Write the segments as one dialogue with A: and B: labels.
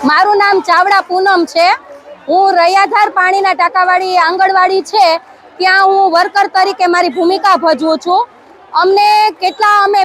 A: મારું નામ ચાવડા પૂનમ છે। હું રૈયાધાર પાણીના ટાંકાવાળી આંગણવાડી છે ત્યાં હું વર્કર તરીકે મારી ભૂમિકા ભજવું છું। અમે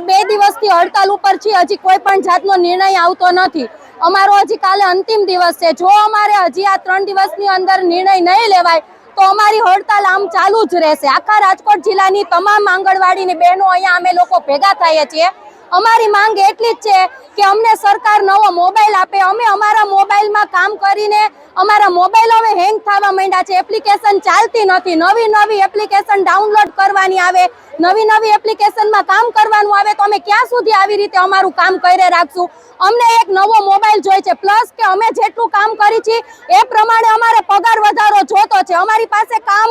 A: 2 દિવસથી હડતાલ ઉપર છીએ, હજી કોઈ પણ જાતનો નિર્ણય આવતો નથી। અમારો હજી કાલે અંતિમ દિવસ છે। જો અમારે હજી આ 3 દિવસની અંદર નિર્ણય નહીં લેવાય તો અમારી હડતાલ આમ ચાલુ જ રહેશે। આખા રાજકોટ જિલ્લાની તમામ આંગણવાડીની બહેનો અહીંયા અમે લોકો ભેગા થઈએ છીએ। અમારી માંગ એટલી જ છે કે અમને સરકાર નવો મોબાઈલ આપે। અમે અમારા મોબાઈલમાં કામ કરીને અમારા મોબાઈલ હવે હેંગ થવા માંડ્યા છે, એપ્લિકેશન ચાલતી નથી। નવી એપ્લિકેશન ડાઉનલોડ કરવાની આવે, નવી એપ્લિકેશનમાં કામ કરવાનું આવે તો અમે ક્યાં સુધી આવી રીતે અમારું કામ કરે રાખશું? અમને એક નવો મોબાઈલ જોઈએ છે, પ્લસ કે અમે જેટલું કામ કરી છીએ એ પ્રમાણે અમારે પગાર વધારો જોતો છે। અમારી પાસે કામ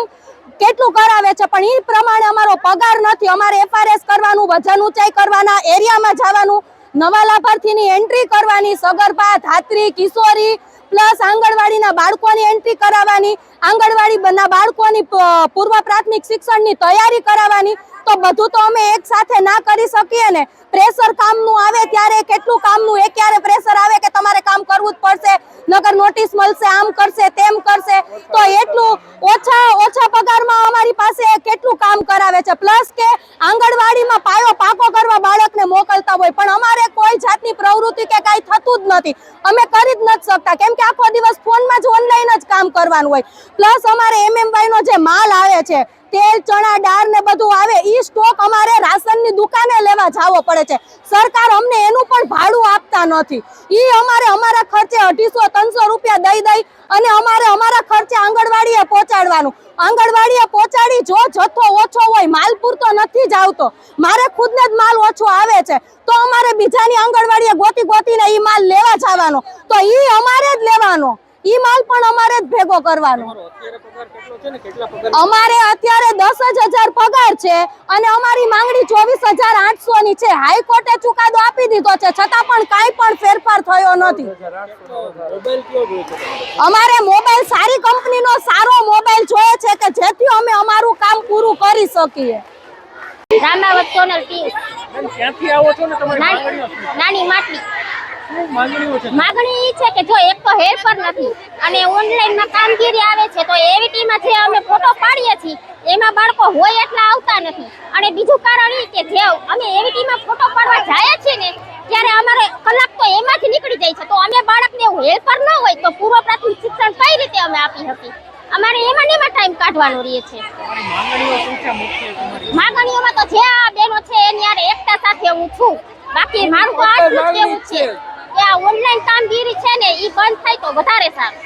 A: કેટલું કરાવે છે પણ એ પ્રમાણે અમારો પગાર નથી। અમારે એફઆરએસ કરવાનું, વજન ઊંચાઈ કરવાના, એરિયામાં જવાનું, નવા લાભાર્થીની એન્ટ્રી કરવાની, સગર્ભા, ધાત્રી, કિશોરી પ્લસ આંગણવાડીના બાળકોની એન્ટ્રી કરાવવાની, આંગણવાડીના બાળકોની પૂર્વ પ્રાથમિક શિક્ષણની તૈયારી કરાવવાની। તો બધું તો અમે એક સાથે ના કરી શકીએ ને। પ્રેશર કામનું આવે ત્યારે કેટલું કામનું એ ક્યારે પ્રેશર આવે કે તમારે કામ કરવું જ પડશે, નકર નોટિસ મળશે, આમ કરશે તેમ કરશે। તો એટલું ઓછા પગારમાં અમારી પાસે કેટલું કામ કરાવે છે। પ્લસ કે આંગણવાડીમાં પાયો પાકો કરવા બાળકને મોકલતા હોય પણ અમારે કોઈ જાતની પ્રવૃત્તિ કે કાંઈ થતું જ નથી। અમે કરી જ નથી શકતા કેમ કે આખો દિવસ ફોનમાં જ ઓનલાઈન જ કામ કરવાનું હોય। પ્લસ અમારે MMY નો જે માલ આવે છે, તેલ, ચણા, દાળ ને બધું આવે, ઈ સ્ટોક અમારે રાશનની દુકાને લેવા જવો પડે છે। સરકાર અમને એનું પણ ભાડું આપતા નથી। ઈ અમારે અમારા ખર્ચે 250-300 રૂપિયા દઈ અને અમારે અમારા ખર્ચે આંગણવાડીએ પહોંચાડવાનું। આંગણવાડીએ પહોંચાડી જો જથ્થો ઓછો હોય, માલ પૂરતો નથી જ આવતો, મારે ખુદને જ માલ ઓછો આવે છે તો અમારે બીજાની આંગણવાડીએ ગોતીને ઈ માલ લેવા જવાનો, તો ઈ અમારે જ લેવાનો, ઈ માલ પણ અમારે જ ભેગો કરવાનો। અમારે અત્યારે 10,000 પગાર છે અને અમારી માંગણી 24,800 ની છે। હાઈકોર્ટે ચુકાદો આપી દીધો છે છતાં પણ કાંઈ પણ ફેરફાર થયો નથી। અમારે મોબાઈલ સારી કંપનીનો સારો મોબાઈલ જોઈએ છે કે જેથી અમે અમારું કામ પૂરું કરી શકીએ।
B: રામાવત સોનલ ટી
C: ક્યાંથી આવો છો ને તમારી
B: નાની માટલી
C: માગણીઓ છે
B: છે કે જો એક તો હેરફર નથી અને ઓનલાઈનમાં કામગીરી આવે છે તો એવીટીમાં જે અમે ફોટો પાડીએ છીએ એમાં બાળકો હોય એટલા આવતા નથી। અને બીજું કારણ એ કે જે અમે એવીટીમાં ફોટો પાડવા જાય છીએ ને ત્યારે અમારે કલાક તો એમાં જ નીકળી જાય છે, તો અમે બાળકને એવું હેરફર ન હોય તો પૂર્વ પ્રાથમિક શિક્ષણ કઈ રીતે અમે આપી શકીએ? અમારે એમાં ટાઈમ કાઢવાનો રહે છે। માગણીઓમાં તો જે આ બહેનો છે એની યાર એકતા સાથે હું છું, બાકી મારું તો આટલું જ કેવું છે કે આ ઓનલાઈન કામગીરી છે ને ઈ બંધ થાય તો વધારે સારું।